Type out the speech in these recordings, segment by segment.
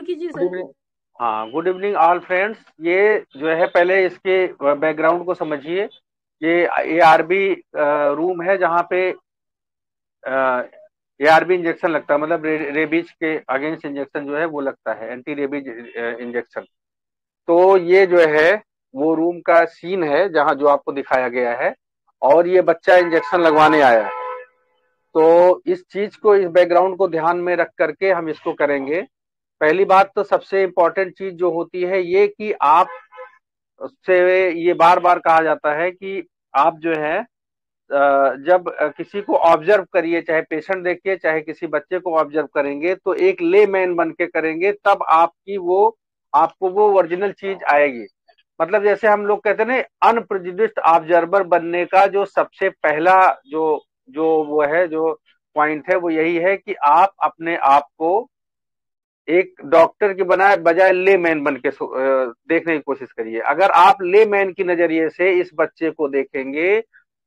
कीजिए good sir. Evening. हाँ, good evening all friends. ये जो है, पहले इसके बैकग्राउंड को समझिए। ये ARB रूम है जहाँ पे ARB इंजेक्शन लगता है, मतलब रेबीज के अगेंस्ट इंजेक्शन जो है वो लगता है, एंटी रेबीज इंजेक्शन। तो ये जो है वो रूम का सीन है जहाँ जो आपको दिखाया गया है, और ये बच्चा इंजेक्शन लगवाने आया है। तो इस चीज को, इस बैकग्राउंड को ध्यान में रख करके हम इसको करेंगे। पहली बात तो सबसे इम्पोर्टेंट चीज जो होती है ये कि आप उससे, ये बार बार कहा जाता है कि आप जो है जब किसी को ऑब्जर्व करिए, चाहे पेशेंट देखिए चाहे किसी बच्चे को ऑब्जर्व करेंगे, तो एक ले मैन बन के करेंगे, तब आपको वो ओरिजिनल चीज आएगी। मतलब जैसे हम लोग कहते हैं ना, अनप्रेजुडिस्ड ऑब्जर्वर बनने का जो सबसे पहला जो जो वो है, जो पॉइंट है, वो यही है कि आप अपने आप को एक डॉक्टर के बनाए बजाय ले मैन बन के देखने की कोशिश करिए। अगर आप ले मैन की नजरिए से इस बच्चे को देखेंगे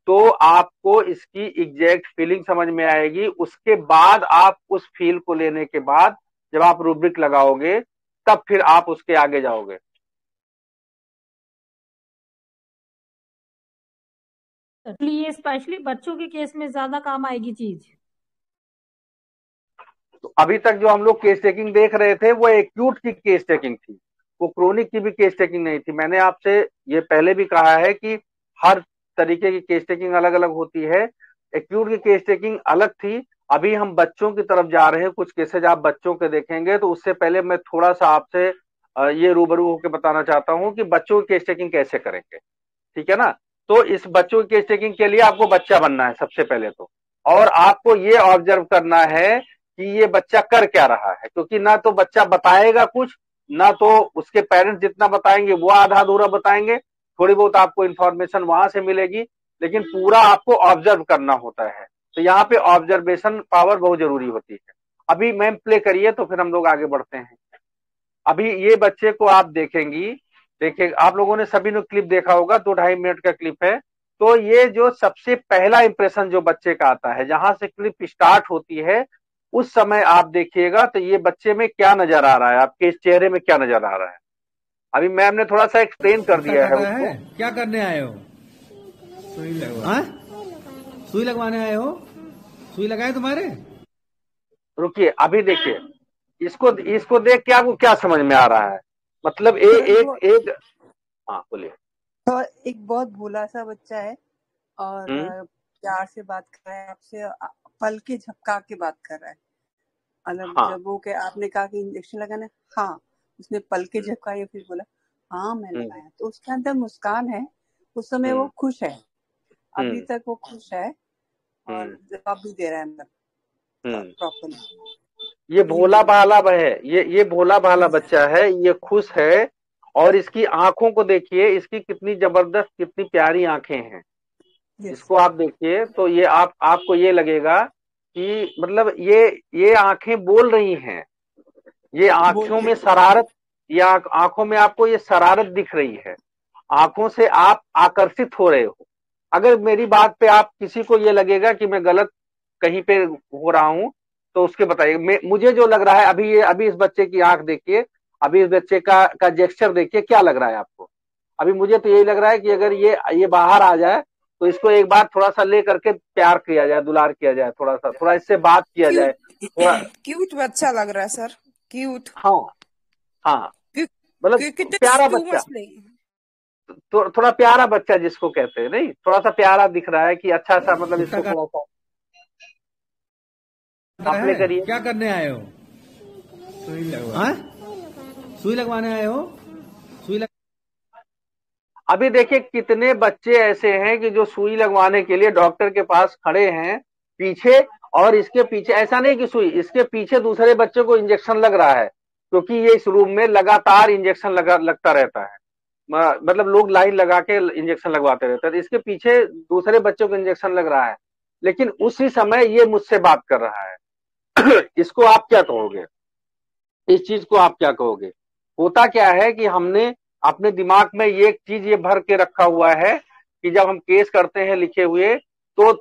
तो आपको इसकी एग्जैक्ट फीलिंग समझ में आएगी। उसके बाद आप उस फील को लेने के बाद जब आप रूब्रिक लगाओगे, तब फिर आप उसके आगे जाओगे। इसलिए स्पेशली बच्चों के केस में ज्यादा काम आएगी चीज। तो अभी तक जो हम लोग केस टेकिंग देख रहे थे वो एक्यूट की केस टेकिंग थी, वो क्रोनिक की भी केस टेकिंग नहीं थी। मैंने आपसे ये पहले भी कहा है कि हर तरीके की केस टेकिंग अलग अलग होती है। एक्यूट की केस टेकिंग अलग थी। अभी हम बच्चों की तरफ जा रहे हैं, कुछ केसेज आप बच्चों के देखेंगे। तो उससे पहले मैं थोड़ा सा आपसे ये रूबरू होकर बताना चाहता हूँ कि बच्चों की केस टेकिंग कैसे करेंगे। ठीक है ना? तो इस बच्चों की केस टेकिंग के लिए आपको बच्चा बनना है सबसे पहले तो, और आपको ये ऑब्जर्व करना है कि ये बच्चा कर क्या रहा है, क्योंकि ना तो बच्चा बताएगा कुछ, ना तो उसके पेरेंट्स जितना बताएंगे वो आधा अधूरा बताएंगे। थोड़ी बहुत आपको इंफॉर्मेशन वहां से मिलेगी, लेकिन पूरा आपको ऑब्जर्व करना होता है। तो यहाँ पे ऑब्जर्वेशन पावर बहुत जरूरी होती है। अभी मैम प्ले करिए तो फिर हम लोग आगे बढ़ते हैं। अभी ये बच्चे को आप देखेंगी, देखिए आप लोगों ने सभी ने क्लिप देखा होगा, 2-2.5 मिनट का क्लिप है। तो ये जो सबसे पहला इंप्रेशन जो बच्चे का आता है, जहां से क्लिप स्टार्ट होती है, उस समय आप देखिएगा तो ये बच्चे में क्या नजर आ रहा है, आपके इस चेहरे में क्या नजर आ रहा है। अभी मैम ने थोड़ा सा एक्सप्लेन कर क्या दिया कर है रहा उसको। है? क्या करने आए हो? सुई लगवा, हाँ? सुई लगवाने आए हो? सुई लगाए तुम्हारे? रुकिए, अभी देखिए, इसको इसको देख के आपको क्या समझ में आ रहा है? मतलब सर वो एक एक हाँ बोलिए। तो एक बहुत भोला सा बच्चा है और हम्म। प्यार से बात कर रहा है आपसे, पल के झपका के बात कर रहा है। मतलब हाँ। जब वो के आपने कहा कि इंजेक्शन लगाना है, हाँ, उसने पल के झपकाए, फिर बोला हाँ मैं हम्म। लगाया, तो उसके अंदर मुस्कान है। उस समय वो हम्म। खुश है, अभी हम्म। तक वो खुश है और हम्म। जवाब भी दे रहा है मतलब हम्म। प्रॉपरली। ये ये भोला बोलना भाला है, ये भोला भाला यस बच्चा है, ये खुश है। और इसकी आंखों को देखिए, इसकी कितनी जबरदस्त, कितनी प्यारी आंखें हैं। यस इसको आप देखिए तो ये आपको ये लगेगा कि मतलब ये आंखें बोल रही हैं। ये बोल आंखों रही में शरारत, ये आंखों में आपको ये शरारत दिख रही है। आंखों से आप आकर्षित हो रहे हो। अगर मेरी बात पे आप किसी को ये लगेगा कि मैं गलत कहीं पे हो रहा हूं, तो उसके बताइए। मुझे जो लग रहा है, अभी इस बच्चे की आंख देखिए, अभी इस बच्चे का जेस्चर देखिए, क्या लग रहा है आपको? अभी मुझे तो यही लग रहा है कि अगर ये बाहर आ जाए तो इसको एक बार थोड़ा सा ले करके प्यार किया जाए, दुलार किया जाए, थोड़ा इससे बात किया जाए क्यूट थोड़ा। क्यूट बच्चा लग रहा है सर। क्यूट। हाँ। हाँ। मतलब क्योंकि इट इज प्यारा टू बच्चा, मच नहीं। तो थोड़ा प्यारा बच्चा जिसको कहते हैं, नहीं थोड़ा सा प्यारा दिख रहा है कि अच्छा सा, मतलब कुत्ता इसको का थोड़ा सा रहा आप प्ले है? करिए। क्या करने आए हो? सुई लगवा, हाँ? सुई लगवाने आए हो? सुई लग... अभी देखिए कितने बच्चे ऐसे हैं कि जो सुई लगवाने के लिए डॉक्टर के पास खड़े हैं पीछे, और इसके पीछे ऐसा नहीं कि सुई, इसके पीछे दूसरे बच्चे को इंजेक्शन लग रहा है, क्योंकि ये इस रूम में लगातार इंजेक्शन लगता रहता है। मतलब लोग लाइन लगा के इंजेक्शन लगवाते रहते हैं, तो इसके पीछे दूसरे बच्चों को इंजेक्शन लग रहा है, लेकिन उसी समय ये मुझसे बात कर रहा है। इसको आप क्या कहोगे? इस चीज को आप क्या कहोगे? होता क्या है कि हमने अपने दिमाग में ये चीज ये भर के रखा हुआ है कि जब हम केस करते हैं लिखे हुए, तो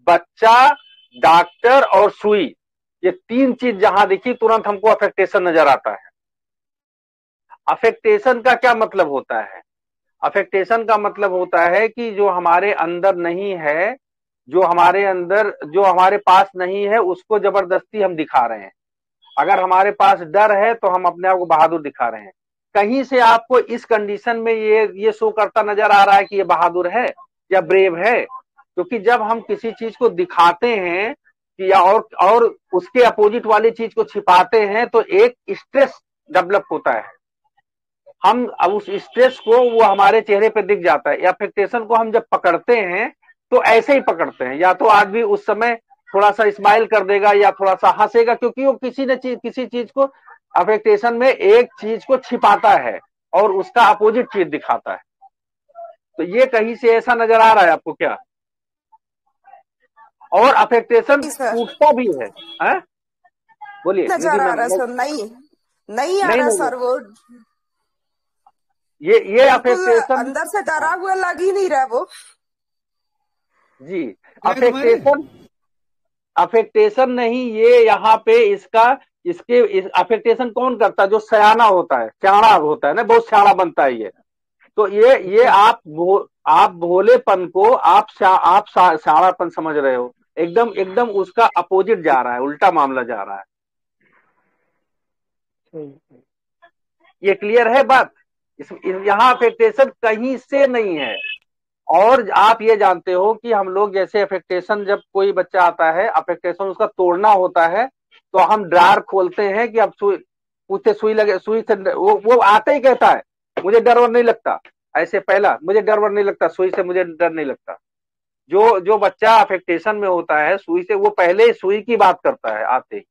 बच्चा, डॉक्टर और सुई, ये तीन चीज जहां दिखी तुरंत हमको अफेक्टेशन नजर आता है। अफेक्टेशन का क्या मतलब होता है? अफेक्टेशन का मतलब होता है कि जो हमारे अंदर नहीं है, जो हमारे पास नहीं है, उसको जबरदस्ती हम दिखा रहे हैं। अगर हमारे पास डर है तो हम अपने आप को बहादुर दिखा रहे हैं। कहीं से आपको इस कंडीशन में ये शो करता नजर आ रहा है कि ये बहादुर है या ब्रेव है? क्योंकि जब हम किसी चीज को दिखाते हैं कि और उसके अपोजिट वाली चीज को छिपाते हैं तो एक स्ट्रेस डेवलप होता है। हम अब उस स्ट्रेस को वो हमारे चेहरे पे दिख जाता है। अफेक्टेशन को हम जब पकड़ते हैं तो ऐसे ही पकड़ते हैं, या तो आदमी उस समय थोड़ा सा स्माइल कर देगा या थोड़ा सा हंसेगा, क्योंकि वो किसी चीज को अफेक्टेशन में एक चीज को छिपाता है और उसका अपोजिट चीज दिखाता है। तो ये कहीं से ऐसा नजर आ रहा है आपको क्या? और अफेक्टेशन नहीं सर, टूटता भी है? बोलिए निधि नजर आ मैम। रहा है सर, नहीं आ नहीं रहा नहीं, सर। वो ये बिल्कुल अफेक्टेशन। अंदर से डरा हुआ लग ही नहीं रहा वो। जी, क्या है तुम्हारे? अफेक्टेशन नहीं, ये यहाँ पे अफेक्टेशन कौन करता है? जो सयाना होता है, सियाना होता है ना, बहुत सियाना बनता है ये। तो ये आप भोलेपन को आप सियानापन समझ रहे हो। एकदम एकदम उसका अपोजिट जा रहा है, उल्टा मामला जा रहा है। ये क्लियर है बात? यहाँ अफेक्टेशन कहीं से नहीं है। और आप ये जानते हो कि हम लोग जैसे अफेक्टेशन, जब कोई बच्चा आता है अफेक्टेशन उसका तोड़ना होता है तो हम ड्रायर खोलते हैं कि अब सुई लगे, सुई से वो आते ही कहता है मुझे डर वर नहीं लगता। ऐसे पहला मुझे डर वर नहीं लगता, सुई से मुझे डर नहीं लगता। जो बच्चा अफेक्टेशन में होता है सुई से, वो पहले ही सुई की बात करता है आते ही।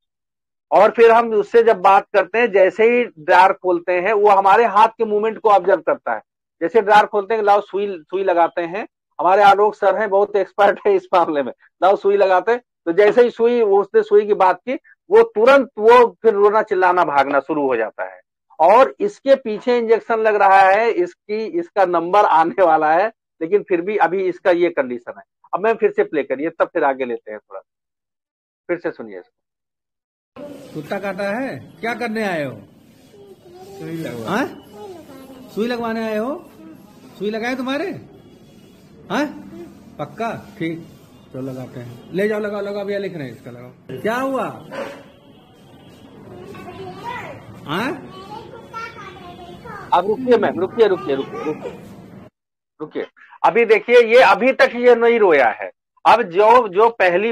और फिर हम उससे जब बात करते हैं, जैसे ही ड्रायर खोलते हैं, वो हमारे हाथ के मूवमेंट को ऑब्जर्व करता है। जैसे ड्रायर खोलते हैं, लाओ सुई लगाते हैं। हमारे आलोक सर हैं, बहुत एक्सपर्ट है इस मामले में। लाओ सुई लगाते हैं, तो जैसे ही उसने सुई की बात की, वो तुरंत वो फिर रोना चिल्लाना भागना शुरू हो जाता है। और इसके पीछे इंजेक्शन लग रहा है, इसका नंबर आने वाला है, लेकिन फिर भी अभी इसका ये कंडीशन है। अब मैं फिर से प्ले करिए, तब फिर आगे लेते हैं थोड़ा, फिर से सुनिए। कुत्ता काटा है? क्या करने आए हो? हाँ? सुई लगवाने आए हो? सुई लगाए तुम्हारे? हाँ? पक्का? ठीक, तो लगाते हैं। ले जाओ, लगाओ लगाओ, भैया लिख रहे हैं, इसका लगाओ। क्या हुआ? हाँ? अब रुकिए मैम, रुकिए। अभी देखिए, ये अभी तक ये नहीं रोया है। अब जो पहली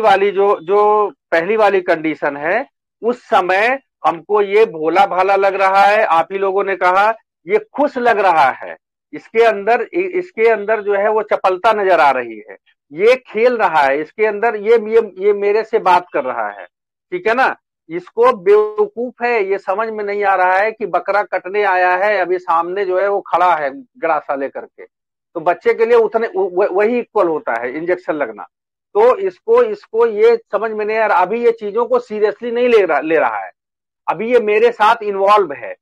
वाली कंडीशन है, उस समय हमको ये भोला भाला लग रहा है। आप ही लोगों ने कहा ये खुश लग रहा है। इसके अंदर जो है वो चपलता नजर आ रही है। ये खेल रहा है इसके अंदर, ये मेरे से बात कर रहा है, ठीक है ना। इसको बेवकूफ है, ये समझ में नहीं आ रहा है कि बकरा कटने आया है, अभी सामने जो है वो खड़ा है गड़ासा लेकर के। तो बच्चे के लिए उतने वही इक्वल होता है इंजेक्शन लगना। तो इसको ये समझ में नहीं आ रहा, अभी ये चीजों को सीरियसली नहीं ले रहा है। अभी ये मेरे साथ इन्वॉल्व है।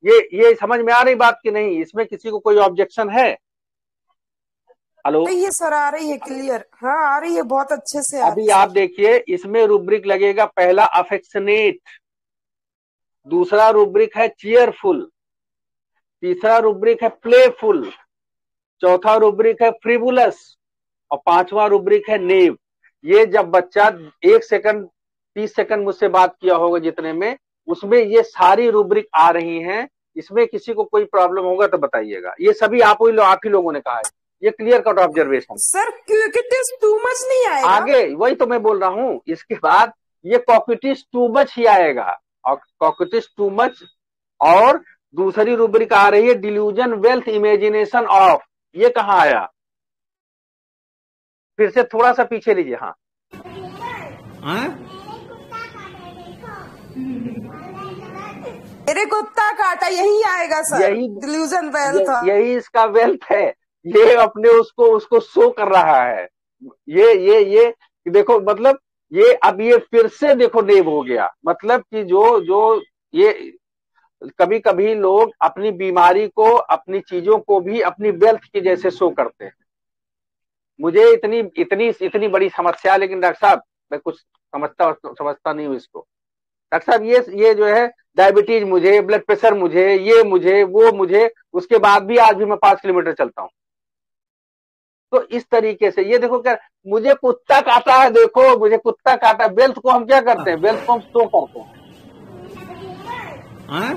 ये समझ में आ रही बात कि नहीं? इसमें किसी को कोई ऑब्जेक्शन है? हेलो, नहीं है सर, आ रही है क्लियर। हाँ आ रही है, बहुत अच्छे से आ अभी रही है आप सर। देखिए, इसमें रूब्रिक लगेगा। पहला अफेक्शनेट, दूसरा रूब्रिक है चीयरफुल, तीसरा रूब्रिक है प्लेफुल, चौथा रूब्रिक है फ्रिवुलस, और पांचवा रूब्रिक है नेव। ये जब बच्चा 1 सेकंड 30 सेकंड मुझसे बात किया होगा जितने में, उसमें ये सारी रूब्रिक आ रही हैं। इसमें किसी को कोई प्रॉब्लम होगा तो बताइएगा। ये सभी आप ही लोगों ने कहा है, ये क्लियर कट ऑब्जर्वेशन। सर क्विकिटिस टू मच नहीं आएगा? आगे वही तो मैं बोल रहा हूं, इसके बाद ये कॉक्विटिस टू मच ही आएगा, और कॉक्विटिस टू मच। और दूसरी रूब्रिक आ रही है डिल्यूजन वेल्थ इमेजिनेशन ऑफ। ये कहाँ आया? फिर से थोड़ा सा पीछे लीजिए। हाँ, हाँ? मेरे कुत्ता काटा, यही आएगा सर। यही डिल्यूजन वेल्थ। यही इसका वेल्थ है। ये अपने उसको शो कर रहा है। ये देखो, मतलब ये अब ये फिर से देखो नेव हो गया। मतलब कि जो ये कभी कभी लोग अपनी बीमारी को, अपनी चीजों को भी अपनी वेल्थ की जैसे शो करते हैं। मुझे इतनी बड़ी समस्या, लेकिन डॉक्टर साहब मैं कुछ समझता नहीं हूँ इसको। डॉक्टर साहब ये जो है डायबिटीज मुझे, ब्लड प्रेशर मुझे, ये मुझे, वो मुझे, उसके बाद भी आज भी मैं 5 किलोमीटर चलता हूँ। तो इस तरीके से ये देखो क्या, मुझे कुत्ता काटा है, देखो मुझे कुत्ता काटा। वेल्थ को हम क्या करते हैं, वेल्थ को हम स्टोर करते हैं। हाँ?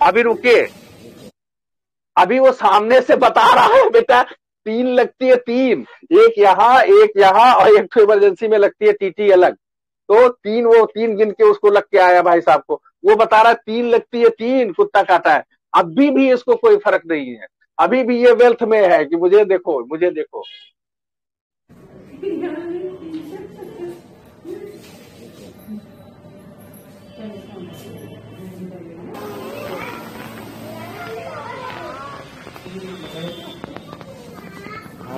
अभी रुकिए, अभी वो सामने से बता रहा है बेटा 3 लगती है, 3, एक यहाँ और एक तो इमरजेंसी में लगती है टीटी अलग। तो 3, वो 3 गिन के उसको लग के आया भाई साहब को, वो बता रहा है 3 लगती है, 3 कुत्ता काटा है। अभी भी इसको कोई फर्क नहीं है, अभी भी ये वेल्थ में है कि मुझे देखो, मुझे देखो।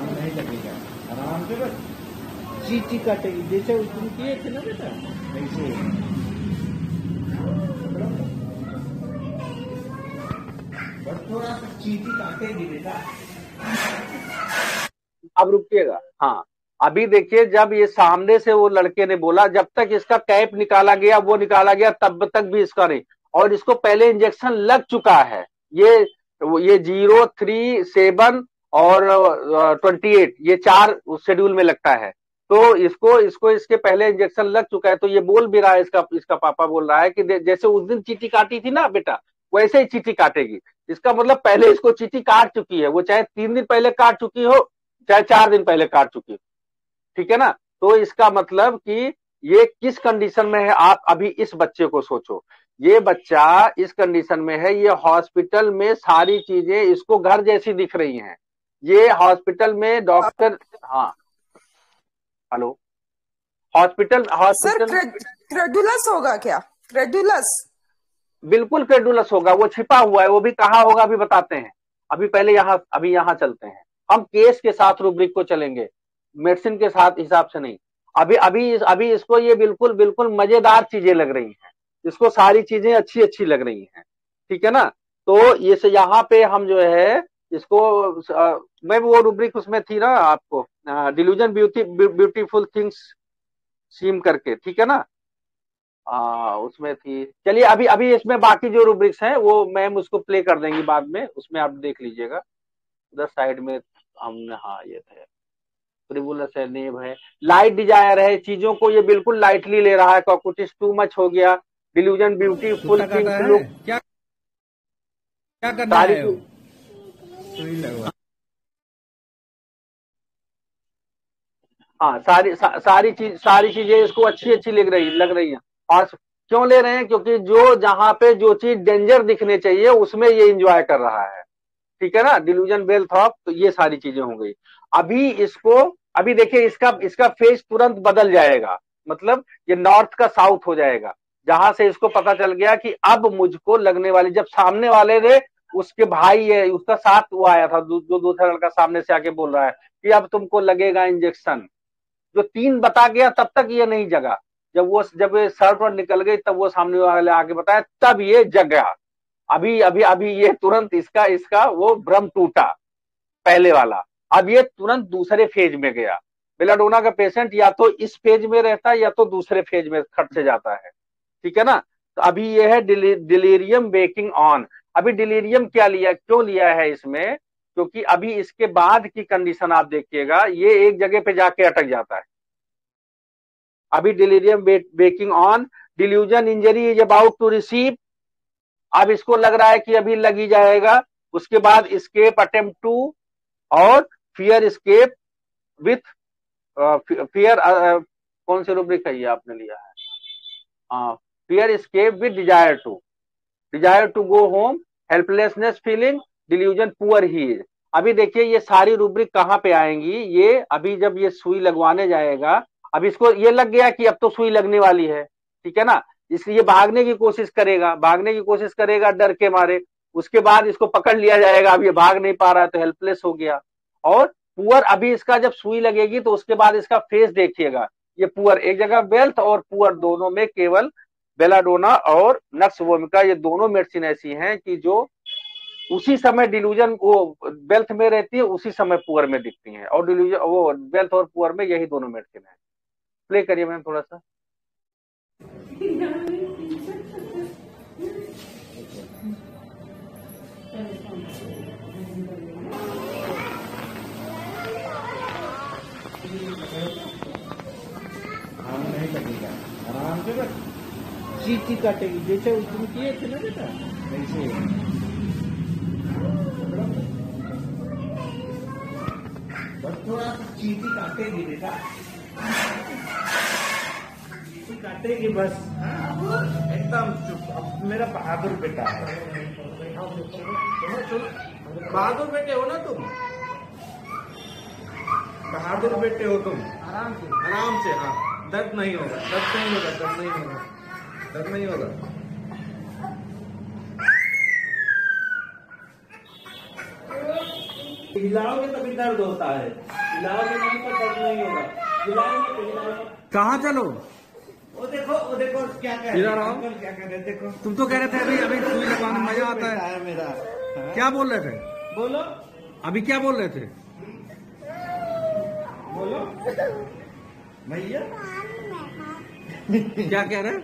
नहीं लगेगा, आराम से बस चीटी काटेगी, जैसे तुम किए थे ना बेटा वैसे। बस थोड़ा सा चीटी काटेगी बेटा। अब रुकिएगा, हाँ अभी देखिए, जब ये सामने से वो लड़के ने बोला, जब तक इसका कैप निकाला गया, वो निकाला गया, तब तक भी इसका नहीं, और इसको पहले इंजेक्शन लग चुका है। ये 0, 3, 7 और 28, ये 4 शेड्यूल में लगता है। तो इसको इसके पहले इंजेक्शन लग चुका है। तो ये बोल भी रहा है, इसका पापा बोल रहा है कि जैसे उस दिन चीटी काटी थी ना बेटा, वैसे ही चीटी काटेगी। इसका मतलब पहले इसको चीटी काट चुकी है, वो चाहे 3 दिन पहले काट चुकी हो, चाहे 4 दिन पहले काट चुकी हो, ठीक है ना। तो इसका मतलब कि ये किस कंडीशन में है, आप अभी इस बच्चे को सोचो। ये बच्चा इस कंडीशन में है, ये हॉस्पिटल में सारी चीजें इसको घर जैसी दिख रही हैं। ये हॉस्पिटल में डॉक्टर, हाँ हेलो, हॉस्पिटल सर क्रेडुलस होगा क्या? क्रेडुलस? बिल्कुल क्रेडुलस होगा, वो छिपा हुआ है, वो भी कहाँ होगा अभी बताते हैं। अभी पहले यहाँ चलते हैं, हम केस के साथ रूब्रिक को चलेंगे, मेडिसिन के साथ हिसाब से नहीं। अभी इसको ये बिल्कुल मजेदार चीजें लग रही हैं, इसको सारी चीजें अच्छी लग रही हैं, ठीक है ना। तो ये से यहाँ पे हम जो है इसको मैं वो रूब्रिक उसमें थी ना आपको, डिल्यूजन ब्यूटीफुल थिंग्स सीम करके, ठीक है ना, उसमें थी। चलिए अभी इसमें बाकी जो रूब्रिक्स हैं वो मैम उसको प्ले कर देंगी बाद में, उसमें आप देख लीजिएगा। उधर साइड में हमने, हाँ ये थे, ट्रिबुलस है, नेब है, लाइट डिजायर है, चीजों को ये बिल्कुल लाइटली ले रहा है, कुछ टू मच हो गया। डिल्यूजन ब्यूटीफुल थिंग्स लुक, क्या करना है वो? हाँ सारी चीजें इसको अच्छी लग रही हैं। और क्यों ले रहे हैं, क्योंकि जहां पे जो चीज डेंजर दिखने चाहिए उसमें ये एंजॉय कर रहा है, ठीक है ना। डिल्यूजन वेल्थ ऑफ, तो ये सारी चीजें हो गई। अभी देखिए इसका फेस तुरंत बदल जाएगा, मतलब ये नॉर्थ का साउथ हो जाएगा, जहां से इसको पता चल गया कि अब मुझको लगने वाली, जब सामने वाले ने उसके भाई है उसका साथ वो आया था, जो दूसरा लड़का सामने से आके बोल रहा है कि अब तुमको लगेगा इंजेक्शन, जो 3 बता गया तब तक ये नहीं जगा। जब ये शर्ट पर निकल गई तब वो सामने वाले आके बताया, तब ये जग गया। अभी ये तुरंत इसका वो भ्रम टूटा पहले वाला, अब ये तुरंत दूसरे फेज में गया। बेलाडोना का पेशेंट या तो इस फेज में रहता है या तो दूसरे फेज में खट से जाता है, ठीक है ना। तो अभी ये है डिलीरियम वेकिंग ऑन। अभी डिलीरियम क्यों लिया है इसमें, क्योंकि अभी इसके बाद की कंडीशन आप देखिएगा, ये एक जगह पे जाके अटक जाता है। अभी delirium waking on, delusion injury is about to receive, अब इसको लग रहा है कि अभी लग ही जाएगा। उसके बाद स्केप अटेम्प्ट टू, और फियर स्केप विथ फियर, कौन से रूब्रिक है ये आपने लिया है, fear escape with desire to go home, helplessness feeling, delusion poor ही इज। अभी देखिए ये सारी रूब्रिक कहाँ पे आएंगी, ये अभी जब ये सुई लगवाने जाएगा, अब इसको ये लग गया कि अब तो सुई लगने वाली है, ठीक है ना, इसलिए भागने की कोशिश करेगा डर के मारे। उसके बाद इसको पकड़ लिया जाएगा, अब ये भाग नहीं पा रहा है तो हेल्पलेस हो गया। और पुअर, अभी इसका जब सुई लगेगी तो उसके बाद इसका फेस देखिएगा, ये पुअर एक जगह, वेल्थ और पुअर दोनों में केवल बेलाडोना और नक्स वोमिका, ये दोनों मेडिसिन ऐसी हैं कि जो उसी समय डिल्यूजन वो वेल्थ में रहती है, उसी समय पुअर में दिखती है, और डिल्यूजन वो वेल्थ और पुअर में यही दोनों मेडिसिन है। प्ले करिए मैम थोड़ा सा। नहीं लगेगा, आराम से बस चीटी काटेगी, जैसे तुम किए थे ना बेटा वैसे। बस थोड़ा चीटी काटेगी बेटा, चीटी काटेगी बस। एकदम चुप, अब मेरा बहादुर बेटा है। चलो चलो, बहादुर बेटे हो ना तुम, बहादुर बेटे हो तुम। आराम से हाँ, दर्द नहीं होगा, दर्द नहीं होगा, दर्द नहीं होगा, दर्द नहीं होगा। हिलाओगे तभी दर्द होता है, हिलाओगे नहीं तो दर्द नहीं होगा। हिलाओगे तो हिलाओगे। कहाँ चलो? वो देखो क्या कह रहे हैं, क्या कह रहे, देखो। तुम तो कह रहे थे अभी अभी सुई लगाने में मजा आता है मेरा। क्या बोल रहे थे? बोलो अभी क्या बोल रहे थे? बोलो भैया। क्या कह रहे?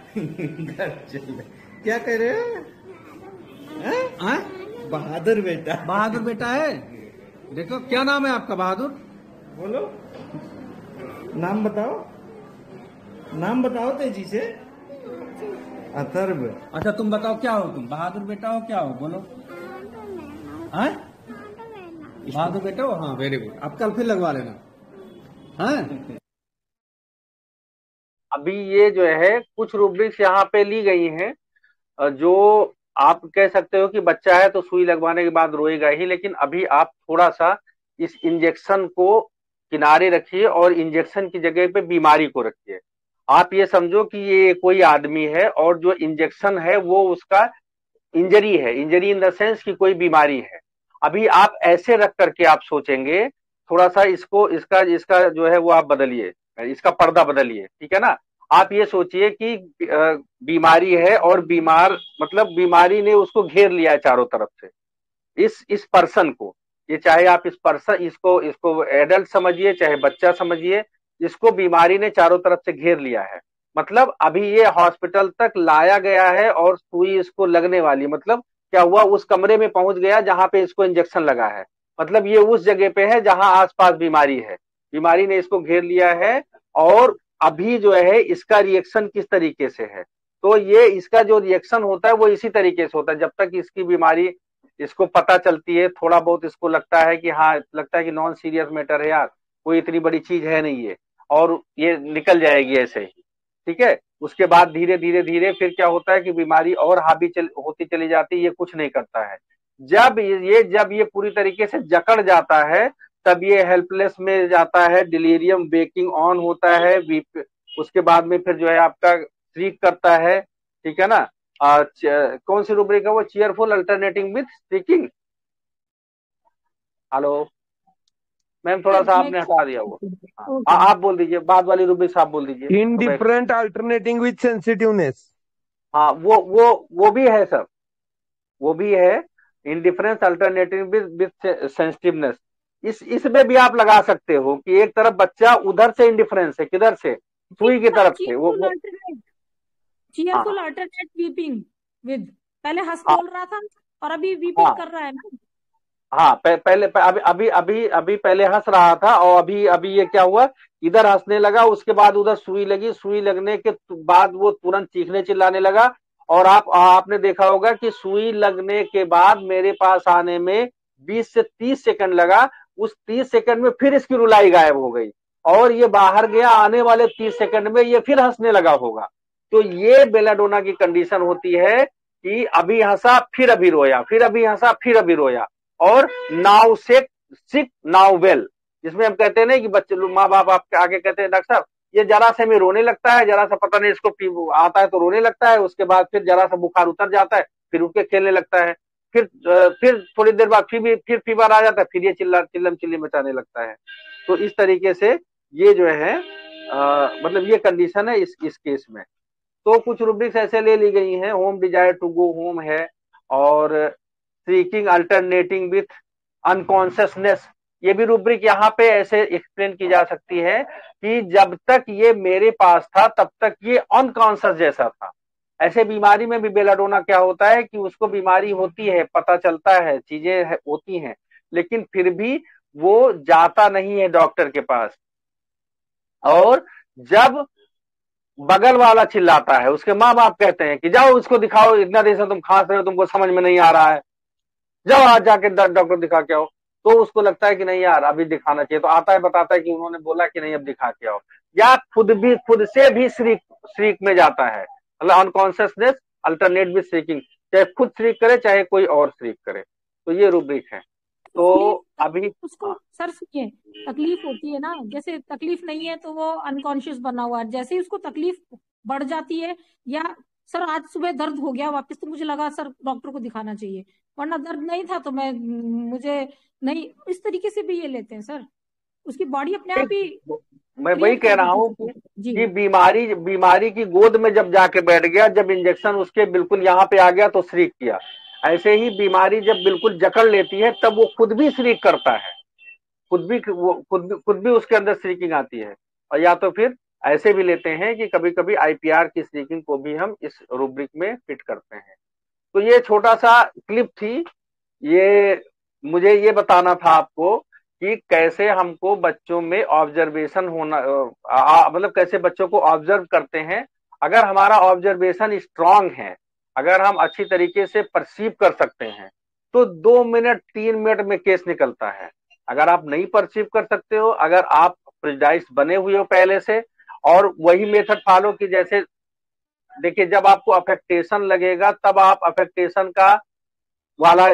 क्या कह रहे हैं? बहादुर बेटा, बहादुर बेटा है। देखो क्या नाम है आपका? बहादुर बोलो, नाम बताओ, नाम बताओ तेजी से। अथर्व। अच्छा तुम बताओ क्या हो तुम? बहादुर बेटा हो, क्या हो बोलो? हाँ बहादुर बेटा हो, हाँ वेरी गुड। अब कल फिर लगवा लेना। हाँ अभी ये जो है कुछ रूब्रिक्स यहाँ पे ली गई हैं, जो आप कह सकते हो कि बच्चा है तो सुई लगवाने के बाद रोएगा ही, लेकिन अभी आप थोड़ा सा इस इंजेक्शन को किनारे रखिए और इंजेक्शन की जगह पे बीमारी को रखिए। आप ये समझो कि ये कोई आदमी है और जो इंजेक्शन है वो उसका इंजरी है, इंजरी इन द सेंस कि कोई बीमारी है। अभी आप ऐसे रख करके आप सोचेंगे, थोड़ा सा इसको इसका इसका जो है वो आप बदलिए, इसका पर्दा बदलिए, ठीक है ना। आप ये सोचिए कि बीमारी है और बीमार मतलब बीमारी ने उसको घेर लिया है चारों तरफ से, इस पर्सन को। ये चाहे आप इस पर्सन इसको इसको एडल्ट समझिए चाहे बच्चा समझिए, इसको बीमारी ने चारों तरफ से घेर लिया है। मतलब अभी ये हॉस्पिटल तक लाया गया है और सुई इसको लगने वाली, मतलब क्या हुआ, उस कमरे में पहुंच गया जहां पे इसको इंजेक्शन लगा है। मतलब ये उस जगह पे है जहां आसपास बीमारी है, बीमारी ने इसको घेर लिया है। और अभी जो है इसका रिएक्शन किस तरीके से है, तो ये इसका जो रिएक्शन होता है वो इसी तरीके से होता है। जब तक इसकी बीमारी इसको पता चलती है, थोड़ा बहुत इसको लगता है कि हाँ, लगता है कि नॉन सीरियस मैटर है यार, कोई इतनी बड़ी चीज है नहीं ये, और ये निकल जाएगी ऐसे ही, ठीक है। उसके बाद धीरे धीरे धीरे फिर क्या होता है कि बीमारी और हावी होती चली जाती है, ये कुछ नहीं करता है। जब ये पूरी तरीके से जकड़ जाता है तब ये हेल्पलेस में जाता है, डिलीरियम वेकिंग ऑन होता है, उसके बाद में फिर जो है आपका श्रीक करता है, ठीक है ना। कौन सी रूब्रिक है वो? Cheerful alternating with shrieking. Hello ma'am, थोड़ा सा आपने हटा दिया वो। हाँ, आप बोल दीजिए, बाद वाली रूब्रिक्स आप बोल दीजिए। Indifferent alternating with sensitiveness. हाँ वो भी है सर, वो भी है। इंडिफरेंस अल्टरनेटिव विथ सेंसिटिवनेस, इसमें भी आप लगा सकते हो कि एक तरफ बच्चा उधर से इंडिफरेंस है, किधर से? सुई की तरफ से। वो चीयरफुल हाँ अल्टरनेट वीपिंग विद, पहले हंस हाँ बोल रहा था और अभी वीपिंग हाँ कर रहा है ना। हाँ पहले अभी पहले हंस रहा था और अभी अभी ये क्या हुआ, इधर हंसने लगा, उसके बाद उधर सुई लगी, सुई लगने के बाद वो तुरंत चीखने चिल्लाने लगा। और आपने देखा होगा कि सुई लगने के बाद मेरे पास आने में 20 से 30 सेकंड लगा, उस 30 सेकंड में फिर इसकी रुलाई गायब हो गई और ये बाहर गया, आने वाले 30 सेकंड में ये फिर हंसने लगा होगा। तो ये बेलाडोना की कंडीशन होती है कि अभी हंसा फिर अभी रोया, फिर अभी हंसा फिर अभी रोया। और नाउ सिक नाउ वेल, जिसमें हम कहते हैं ना कि बच्चे माँ बाप आपके आगे कहते हैं डॉक्टर साहब ये जरा से में रोने लगता है, जरा सा पता नहीं इसको आता है तो रोने लगता है, उसके बाद फिर जरा सा बुखार उतर जाता है, फिर उठ के खेलने लगता है, फिर थोड़ी देर बाद फिर फीवर आ जाता है, फिर ये चिल्लम चिल्ली मचाने लगता है। तो इस तरीके से ये जो है मतलब ये कंडीशन है इस केस में। तो कुछ रूब्रिक्स ऐसे ले ली गई हैं, home desire to go home है, और स्ट्रीकिंग अल्टरनेटिंग विथ अनकॉन्शियसनेस। ये भी रूब्रिक यहाँ पे ऐसे एक्सप्लेन की जा सकती है कि जब तक ये मेरे पास था तब तक ये अनकॉन्शियस जैसा था। ऐसे बीमारी में भी बेलाडोना क्या होता है कि उसको बीमारी होती है, पता चलता है, चीजें होती हैं, लेकिन फिर भी वो जाता नहीं है डॉक्टर के पास। और जब बगल वाला चिल्लाता है, उसके माँ बाप कहते हैं कि जाओ उसको दिखाओ, इतना देर से तुम खांस रहे हो, तुमको समझ में नहीं आ रहा है, जाओ आज जाके डॉक्टर दिखा के आओ। तो उसको लगता है कि नहीं यार अभी दिखाना चाहिए, तो आता है बताता है कि उन्होंने बोला कि नहीं अब दिखा के आओ, या खुद से भी श्रीक में जाता है, मतलब अनकॉन्शियसनेस अल्टरनेट विद श्रीकिंग, चाहे खुद श्रीक करे चाहे कोई और श्रीक करे। तो ये रूब्रिक है। तो अभी उसको सर सुनिए, तकलीफ होती है ना, जैसे तकलीफ नहीं है तो वो अनकॉन्शियस बना हुआ है, जैसे ही उसको तकलीफ बढ़ जाती है, या सर आज सुबह दर्द हो गया वापस तो मुझे लगा सर डॉक्टर को दिखाना चाहिए, वरना दर्द नहीं था तो मुझे नहीं, इस तरीके से भी ये लेते हैं सर, उसकी बॉडी अपने आप ही मैं वही क्रिएट कह कर रहा देती हूँ है जी। कि बीमारी की गोद में जब जाके बैठ गया, जब इंजेक्शन उसके बिल्कुल यहाँ पे आ गया तो श्रीक किया। ऐसे ही बीमारी जब बिल्कुल जकड़ लेती है तब वो खुद भी श्रीक करता है, खुद भी उसके अंदर श्रीकिंग आती है। और या तो फिर ऐसे भी लेते हैं कि कभी कभी आईपीआर की श्रीकिंग को भी हम इस रूब्रिक में फिट करते हैं। तो ये छोटा सा क्लिप थी, ये मुझे ये बताना था आपको कि कैसे हमको बच्चों में ऑब्जर्वेशन होना, मतलब कैसे बच्चों को ऑब्जर्व करते हैं। अगर हमारा ऑब्जर्वेशन स्ट्रांग है, अगर हम अच्छी तरीके से परसीव कर सकते हैं, तो 2 मिनट 3 मिनट में केस निकलता है। अगर आप नहीं परसीव कर सकते हो, अगर आप प्रेजुडाइज बने हुए हो पहले से, और वही मेथड फॉलो की, जैसे देखिए जब आपको अफेक्टेशन लगेगा तब आप अफेक्टेशन का वाला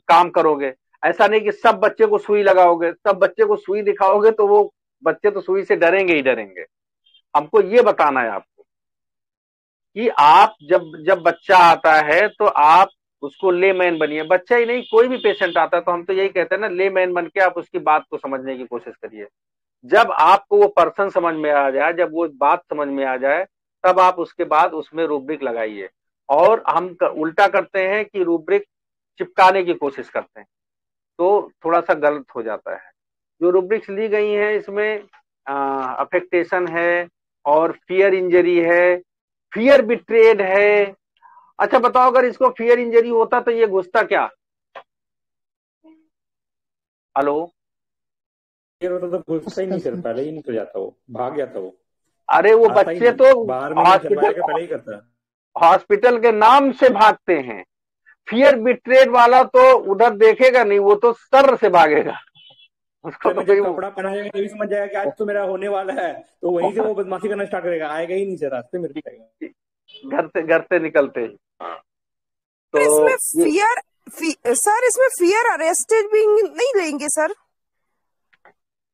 काम करोगे। ऐसा नहीं कि सब बच्चे को सुई लगाओगे, सब बच्चे को सुई दिखाओगे तो वो बच्चे तो सुई से डरेंगे ही डरेंगे। हमको ये बताना है आपको कि आप जब बच्चा आता है तो आप उसको लेमैन बनिए। बच्चा ही नहीं, कोई भी पेशेंट आता है तो हम तो यही कहते हैं ना, लेमैन बन के आप उसकी बात को समझने की कोशिश करिए। जब आपको वो पर्सन समझ में आ जाए, जब वो बात समझ में आ जाए, तब आप उसके बाद उसमें रूब्रिक लगाइए। और हम उल्टा करते हैं कि रूब्रिक चिपकाने की कोशिश करते हैं, तो थोड़ा सा गलत हो जाता है। जो रूब्रिक्स ली गई हैं इसमें अफेक्टेशन है और फियर इंजरी है, फियर बिट्रेड है। अच्छा बताओ, अगर इसको फियर इंजरी होता तो ये घुसता क्या? हेलो? ये होता तो घुसता ही नहीं सर, पहले ही निकल जाता, वो भाग जाता, वो अरे वो आता ही बच्चे नहीं, तो बाहर में नहीं चलवाया हॉस्पिटल के पहले ही करता है। हॉस्पिटल के नाम से भागते हैं। फियर बिट्रेड वाला तो उधर देखेगा नहीं, वो तो सर से भागेगा। उसको अरे तो मैं जब कोई कपड़ा पहनाएगा तभी समझ जाएगा कि आज तो मेरा होने वाला है, तो वहीं से वो बदमाशी करना स्टार्ट करेगा, आएगा ही नहीं सर, रास्ते में रुकेगा। घर से निकलते ही। तो इसमें सर इसमें फियर अरेस्टेड भी नहीं लेंगे सर?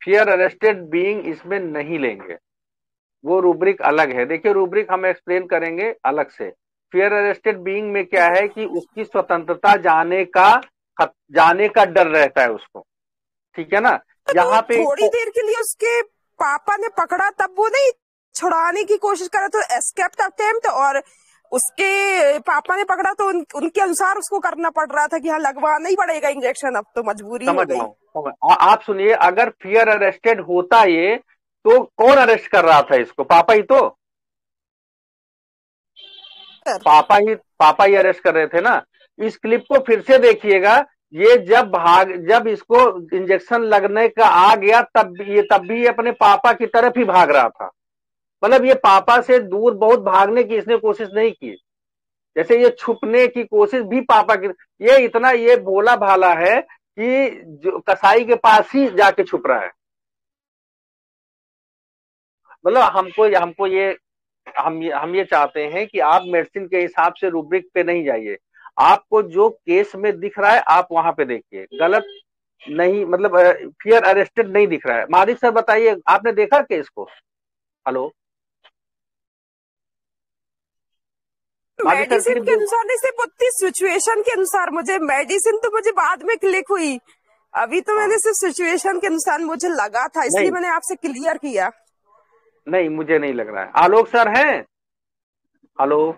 फियर अरेस्टेड बीइंग इसमें नहीं लेंगे, वो रूब्रिक अलग है। देखिए रूब्रिक हम एक्सप्लेन करेंगे अलग से। फियर अरेस्टेड बीइंग में क्या है कि उसकी स्वतंत्रता जाने का डर रहता है उसको, ठीक है ना। यहाँ पे थोड़ी देर के लिए उसके पापा ने पकड़ा तब वो नहीं छुड़ाने की कोशिश करा, तो एस्केप अटेम्प्ट, और उसके पापा ने पकड़ा तो उनके अनुसार उसको करना पड़ रहा था कि हाँ लगवाना ही पड़ेगा इंजेक्शन, अब तो मजबूरी हो गई। आप सुनिए, अगर फियर अरेस्टेड होता ये तो कौन अरेस्ट कर रहा था इसको? पापा ही तो, पापा ही अरेस्ट कर रहे थे ना। इस क्लिप को फिर से देखिएगा, ये जब इसको इंजेक्शन लगने का आ गया तब भी अपने पापा की तरफ ही भाग रहा था। मतलब ये पापा से दूर बहुत भागने की इसने कोशिश नहीं की, जैसे ये छुपने की कोशिश भी पापा की। ये भोला भाला है कि जो कसाई के पास ही जाके छुप रहा है। मतलब हम ये चाहते हैं कि आप मेडिसिन के हिसाब से रूब्रिक पे नहीं जाइए। आपको जो केस में दिख रहा है आप वहां पे देखिए, गलत नहीं, मतलब फियर अरेस्टेड नहीं दिख रहा है। मारिक सर बताइए, आपने देखा केस को? हेलो? मेडिसिन के अनुसार नहीं, सिर्फ उतनी सिचुएशन के अनुसार। मुझे मेडिसिन तो मुझे बाद में क्लिक हुई, अभी तो मैंने सिर्फ सिचुएशन के अनुसार मुझे लगा था, इसलिए मैंने आपसे क्लियर किया। नहीं, मुझे नहीं लग रहा है। आलोक सर हैं? हेलो?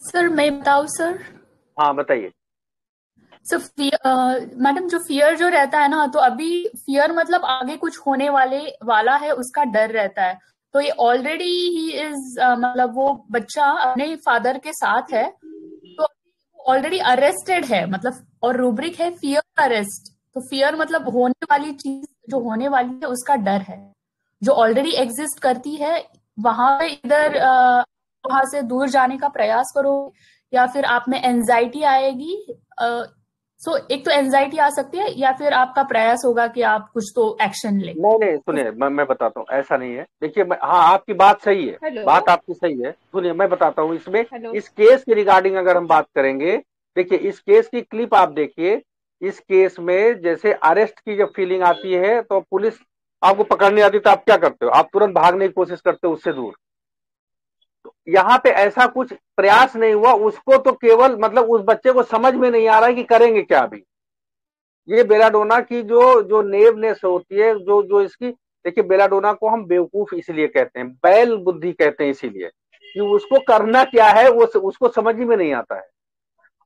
सर मैं बताऊं सर? हाँ बताइए। सर मैडम, जो फियर जो रहता है ना, तो अभी फियर मतलब आगे कुछ होने वाला है उसका डर रहता है। तो ये ऑलरेडी ही इज मतलब वो बच्चा अपने फादर के साथ है, तो ऑलरेडी अरेस्टेड है मतलब, और रूब्रिक है फियर अरेस्ट। तो फियर मतलब होने वाली चीज जो होने वाली है उसका डर है, जो ऑलरेडी एग्जिस्ट करती है। वहां पे इधर वहां से दूर जाने का प्रयास करो, या फिर आप में एंजाइटी आएगी। सो एक तो एंजाइटी आ सकती है, या फिर आपका प्रयास होगा कि आप कुछ तो एक्शन ले। नहीं नहीं, तो सुनिए, मैं बताता हूँ, ऐसा नहीं है। देखिए हाँ, आपकी बात सही है, हेलो। बात आपकी सही है। सुनिए मैं बताता हूँ इसमें, हेलो। इस केस के रिगार्डिंग अगर हम बात करेंगे, देखिए इस केस की क्लिप आप देखिए। इस केस में जैसे अरेस्ट की जब फीलिंग आती है तो पुलिस आपको पकड़ने आती, तो आप क्या करते हो? आप तुरंत भागने की कोशिश करते हो उससे दूर। तो यहाँ पे ऐसा कुछ प्रयास नहीं हुआ। उसको तो केवल मतलब उस बच्चे को समझ में नहीं आ रहा है कि करेंगे क्या अभी। ये बेलाडोना की जो जो नेवनेस होती है, जो जो इसकी, देखिए बेलाडोना को हम बेवकूफ इसलिए कहते हैं, बैल बुद्धि कहते हैं, इसीलिए कि उसको करना क्या है वो उसको समझ ही में नहीं आता है।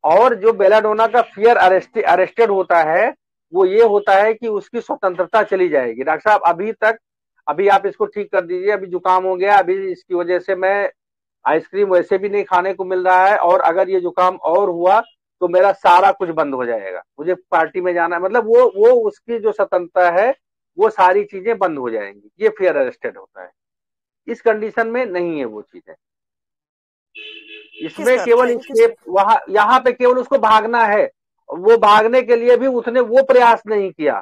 और जो बेलाडोना का फियर अरेस्टेड होता है, वो ये होता है कि उसकी स्वतंत्रता चली जाएगी। डॉक्टर साहब अभी तक, अभी आप इसको ठीक कर दीजिए, अभी जुकाम हो गया, अभी इसकी वजह से मैं आइसक्रीम वैसे भी नहीं खाने को मिल रहा है, और अगर ये जुकाम और हुआ तो मेरा सारा कुछ बंद हो जाएगा, मुझे पार्टी में जाना है, मतलब वो उसकी जो स्वतंत्रता है वो सारी चीजें बंद हो जाएंगी। ये फियर अरेस्टेड होता है। इस कंडीशन में नहीं है वो चीजें। इसमें सर केवल थैंक यू इसके सर। वहां यहाँ पे केवल उसको भागना है। वो भागने के लिए भी उसने वो प्रयास नहीं किया,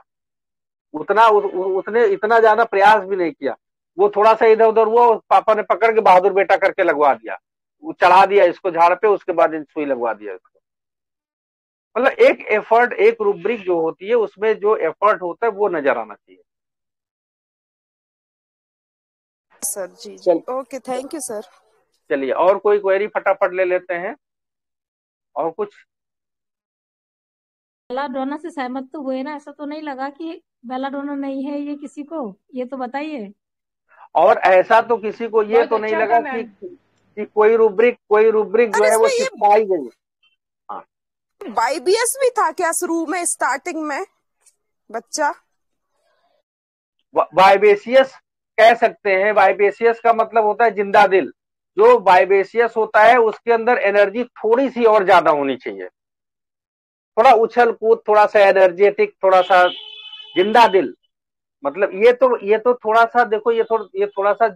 उसने इतना ज्यादा प्रयास भी नहीं किया। वो थोड़ा सा इधर उधर हुआ, पापा ने पकड़ के बहादुर बेटा करके लगवा दिया, वो चढ़ा दिया इसको झाड़ पे, उसके बाद सुई लगवा दिया इसको। मतलब एक एफर्ट, एक रूब्रिक जो होती है उसमें जो एफर्ट होता है वो नजर आना चाहिए। सर जी जी, चल ओके, थैंक यू सर। चलिए, और कोई क्वेरी फटाफट ले लेते हैं, और कुछ? बेलाडोना से सहमत तो हुए ना? ऐसा तो नहीं लगा कि बेलाडोना नहीं है ये किसी को? ये तो बताइए। और ऐसा तो किसी को ये बहुत तो नहीं अच्छा था लगा कि मैम। कोई रूब्रिक जो और है वो इसमें ये चिपकाई गई। हाँ, YBS भी था क्या शुरू में, स्टार्टिंग में बच्चा? वाइबेसियस कह सकते हैं। वाइबेसियस का मतलब होता है जिंदा दिल। जो वाइबेसियस होता है उसके अंदर एनर्जी थोड़ी सी और ज्यादा होनी चाहिए, थोड़ा उछल कूद, थोड़ा सा एनर्जेटिक, थोड़ा सा जिंदा दिल। मतलब ये तो थोड़ा सा देखो, ये थोड़ा सा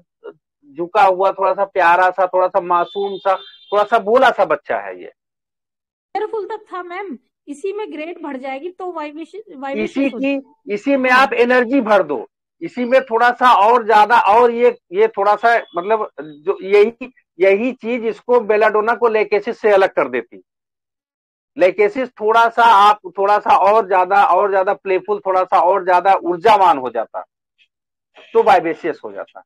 झुका हुआ, थोड़ा सा प्यारा सा, थोड़ा सा मासूम सा, थोड़ा सा भोला सा बच्चा है ये। केयरफुल तक था मैम। इसी में ग्रेड बढ़ जाएगी तो इसी वाइवेशियस हो की जाएगी। इसी में हाँ। आप एनर्जी भर दो, इसी में थोड़ा सा और ज्यादा, और ये थोड़ा सा मतलब जो यही यही चीज इसको बेलाडोना को लेकेसिस से अलग कर देती। लेकेसिस थोड़ा सा, आप थोड़ा सा और ज्यादा प्लेफुल, थोड़ा सा और ज्यादा ऊर्जावान हो जाता, तो वाइबेसियस हो जाता।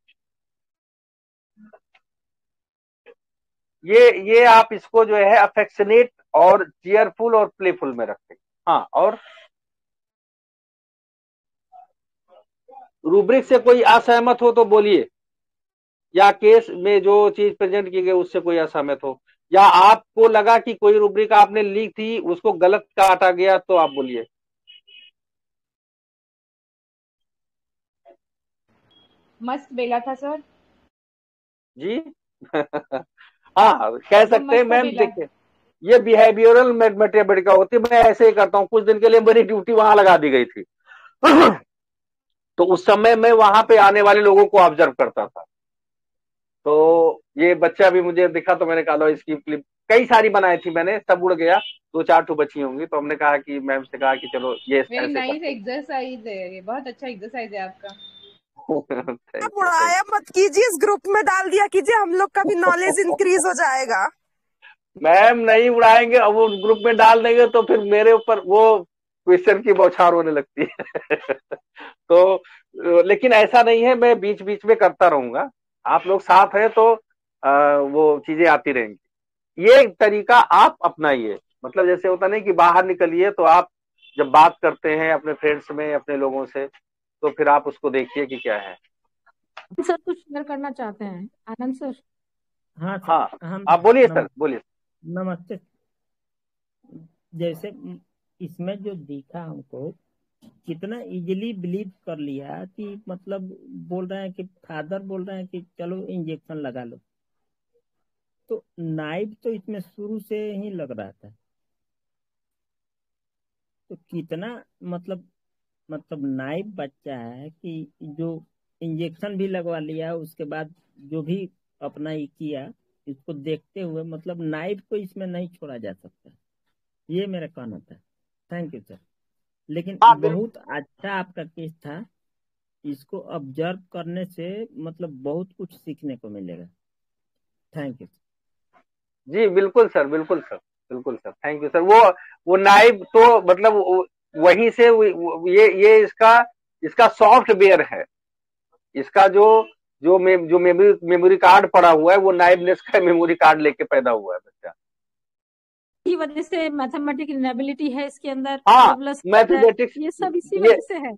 ये आप इसको जो है अफेक्शनेट और चीयरफुल और प्लेफुल में रखते हैं। हाँ, और रूब्रिक से कोई असहमत हो तो बोलिए, या केस में जो चीज प्रेजेंट की गई उससे कोई असहमत हो, या आपको लगा कि कोई रूब्रिक आपने ली थी उसको गलत काटा गया, तो आप बोलिए। मस्त बेला था सर। जी हाँ, कह एकदम सकते हैं मस्त मैम। बेला। देखिए, ये बिहेवियरल मैथमेटिक्स होती है, मैं ऐसे ही करता हूँ। कुछ दिन के लिए मेरी ड्यूटी वहां लगा दी गई थी तो उस समय मैं वहां पे आने वाले लोगों को ऑब्जर्व करता था। तो ये बच्चा भी मुझे दिखा, तो मैंने कहा लो इसकी क्लिप कई सारी बनाई थी मैंने, सब उड़ गया, 2-4 ठो बची होंगी। तो हमने कहा कि मैम से कहा कि चलो ये वेरी ऐसे नाइस करते एक्सरसाइज है ये, बहुत अच्छा एक्सरसाइज है आपका। हैं आप थैंक यू, थैंक उड़ाया मत कीजिए, इस ग्रुप में डाल दिया कीजिए, हम लोग का भी नॉलेज इंक्रीज हो जाएगा। यू। मैम नहीं उड़ाएंगे, अब वो ग्रुप में डाल देंगे तो फिर मेरे ऊपर वो क्वेश्चन की बौछार होने लगती है लेकिन ऐसा नहीं है, मैं बीच बीच में करता रहूंगा। आप लोग साथ हैं तो वो चीजें आती रहेंगी। ये तरीका आप अपनाइए, मतलब जैसे होता नहीं कि बाहर निकलिए तो आप जब बात करते हैं अपने फ्रेंड्स में, अपने लोगों से, तो फिर आप उसको देखिए कि क्या है। सर कुछ शेयर करना चाहते हैं आनंद सर? हाँ हाँ, सर, हम आप बोलिए नम, सर, बोलिए। नमस्ते। जैसे इसमें जो दिखा हमको, कितना इजीली बिलीव कर लिया कि मतलब बोल रहे हैं कि फादर बोल रहे हैं कि चलो इंजेक्शन लगा लो, तो नाइफ तो इसमें शुरू से ही लग रहा था। तो कितना मतलब नाइफ बच्चा है कि जो इंजेक्शन भी लगवा लिया, उसके बाद जो भी अपना ये किया, इसको देखते हुए मतलब नाइफ को इसमें नहीं छोड़ा जा सकता। ये मेरा कहना था। Thank you sir. लेकिन हाँ बिल्कुल बहुत अच्छा आपका केस था। इसको ऑब्जर्व करने से मतलब बहुत कुछ सीखने को मिलेगा। Thank you. जी, बिल्कुल सर, बिल्कुल सर, बिल्कुल सर, थैंक यू सर। वो नाइफ तो मतलब वहीं से ये इसका सॉफ्टवेयर है। इसका जो मेमोरी कार्ड पड़ा हुआ है, वो नाइबनेस का मेमोरी कार्ड लेके पैदा हुआ है बच्चा। की वजह से मैथमेटिक इनेबिलिटी है इसके अंदर, हाँ, प्लस मैथमेटिक्स ये सब इसी ये वजह से है।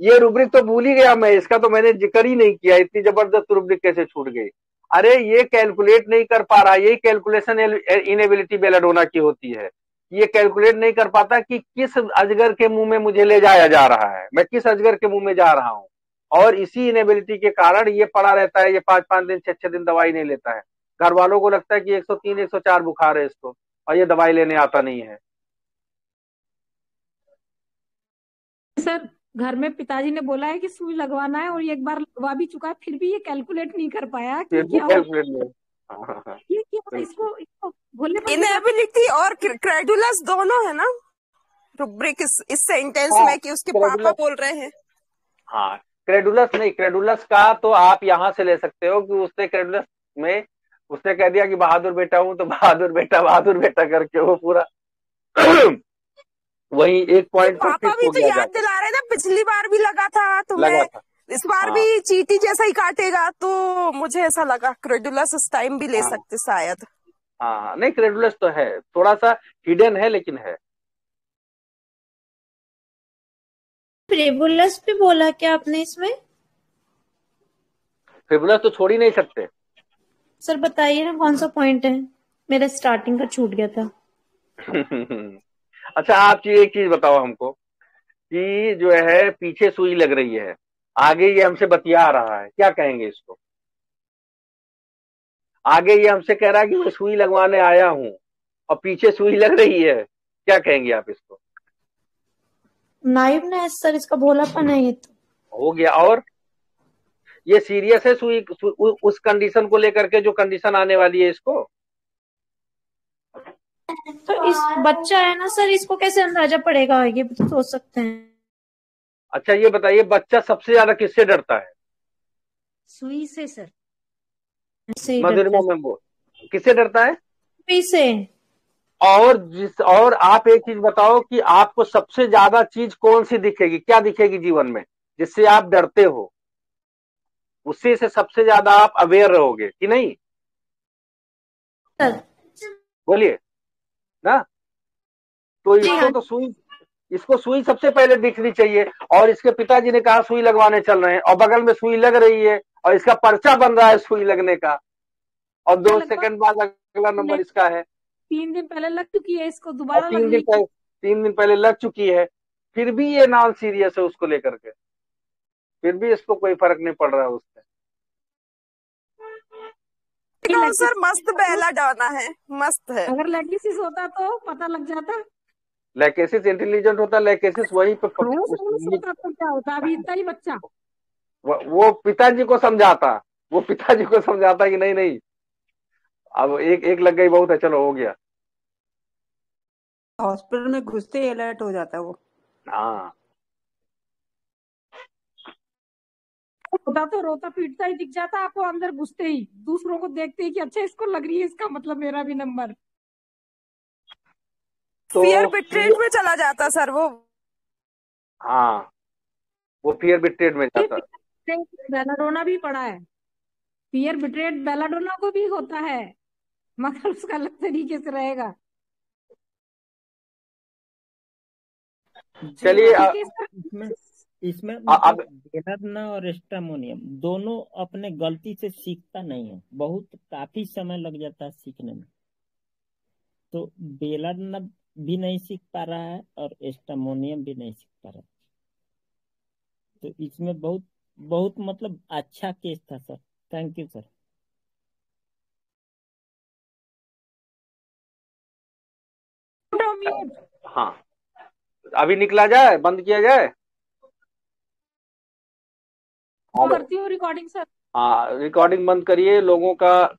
ये रूब्रिक तो भूल ही गया मैं, इसका तो मैंने जिक्र ही नहीं किया। इतनी जबरदस्त रूब्रिक कैसे छूट गई। अरे ये कैलकुलेट नहीं कर पा रहा, यही कैलकुलेशन इनेबिलिटी बेलाडोना की होती है। ये कैलकुलेट नहीं कर पाता कि किस अजगर के मुंह में मुझे ले जाया जा रहा है, मैं किस अजगर के मुंह में जा रहा हूँ। और इसी इनेबिलिटी के कारण ये पड़ा रहता है, ये 5-5 दिन 6-6 दिन दवाई नहीं लेता है। घर वालों को लगता है कि 103 104 बुखार है इसको, और ये दवाई लेने आता नहीं है। सर घर में पिताजी ने बोला है कि सुई लगवाना है, और ये एक बार लगवा भी चुका है, फिर भी ये कैलकुलेट नहीं कर पाया कि फिर भी क्या हो कैलकुलेट नहीं। हाँ, हाँ, हाँ, ये क्या बिल्कुल। इसको भोलेपन के साथ इनेबिलिटी और क्रेडुलस दोनों है ना रुब्रिक इस सेंटेंस हाँ, में कि उसके पापा क्रेडुलस। बोल रहे हैं। हाँ, क्रेडुलस नहीं, क्रेडुलस का तो आप यहाँ से ले सकते हो कि उसने क्रेडुलस में उसने कह दिया कि बहादुर बेटा हूं, तो बहादुर बेटा करके वो पूरा वही एक ये पॉइंट पर पापा फिक्स भी हो तो गया याद जाकर। दिला रहे ना, पिछली बार भी लगा था लगा तुम्हें, था। इस बार हाँ, भी चींटी जैसा ही काटेगा, तो मुझे ऐसा लगा क्रेडुलस इस टाइम भी ले हाँ, सकते शायद। हाँ, हाँ, नहीं क्रेडुलस तो है, थोड़ा सा हिडन है लेकिन है। फ्रेबुलस भी बोला क्या आपने इसमें? फिबुलस तो छोड़ ही नहीं सकते। सर बताइए ना कौन सा पॉइंट है, मेरा स्टार्टिंग का छूट गया था। अच्छा, आप एक चीज बताओ हमको कि जो है पीछे सुई लग रही है, आगे ये हमसे बतिया रहा है, क्या कहेंगे इसको? आगे ये हमसे कह रहा है कि मैं सुई लगवाने आया हूं, और पीछे सुई लग रही है, क्या कहेंगे आप इसको? नाइवनेस सर, इसका भोलापन है ये तो। हो गया। और ये सीरियस है उस कंडीशन को लेकर के, जो कंडीशन आने वाली है इसको। तो इस बच्चा है ना सर, इसको कैसे अंदाजा पड़ेगा, ये भी तो सोच सकते हैं। अच्छा ये बताइए, बच्चा सबसे ज्यादा किससे डरता है? सुई से सर, से ही मधुरिमा डरता है। मैम, किससे डरता है? सुई से। और आप एक चीज बताओ कि आपको सबसे ज्यादा चीज कौन सी दिखेगी, क्या दिखेगी जीवन में जिससे आप डरते हो? उसी से सबसे ज्यादा आप अवेयर रहोगे कि नहीं? सर बोलिए ना। तो जी हाँ। इसको सुई सबसे पहले दिखनी चाहिए। और इसके पिताजी ने कहा सुई लगवाने चल रहे हैं, और बगल में सुई लग रही है, और इसका पर्चा बन रहा है सुई लगने का, और 2 सेकंड बाद अगला नंबर इसका है। 3 दिन पहले लग चुकी है, इसको और दोबारा लगेगी। 3 दिन पहले लग चुकी है, फिर भी ये नॉन सीरियस है उसको लेकर के, फिर भी इसको कोई फर्क नहीं पड़ रहा है उससे। सर मस्त बेलाडोना है, मस्त है। अगर लैकेसिस होता तो पता लग जाता। लैकेसिस इंटेलिजेंट होता, लैकेसिस वहीं पे होता तो क्या होता, अभी इतना ही बच्चा। वो पिताजी को समझाता कि नहीं नहीं, अब एक लग गई बहुत है, चलो हो गया। हॉस्पिटल में घुसते ही अलर्ट हो जाता है वो। हाँ, होता तो रोता पीटता ही दिख जाता आपको, अंदर घुसते ही, दूसरों को देखते ही कि अच्छा इसको लग रही है, इसका मतलब मेरा भी नंबर। तो फियर बिट्रेट में चला जाता सर वो। हाँ, वो फियर बिट्रेट में जाता। बेलाडोना भी पड़ा है, फियर बिट्रेट बेलाडोना को भी होता है, मगर उसका अलग तरीके से रहेगा। चलिए इसमें अब बेलाडोना और स्ट्रामोनियम दोनों अपने गलती से सीखता नहीं है, बहुत काफी समय लग जाता है सीखने में। तो बेलर भी नहीं सीख पा रहा है और एस्टामोनियम भी नहीं सीख पा रहा है। तो इसमें बहुत बहुत मतलब अच्छा केस था सर। Thank you sir. हाँ, अभी निकला जाए, बंद किया जाए? करती हूँ रिकॉर्डिंग सर। हाँ, रिकॉर्डिंग बंद करिए। लोगों का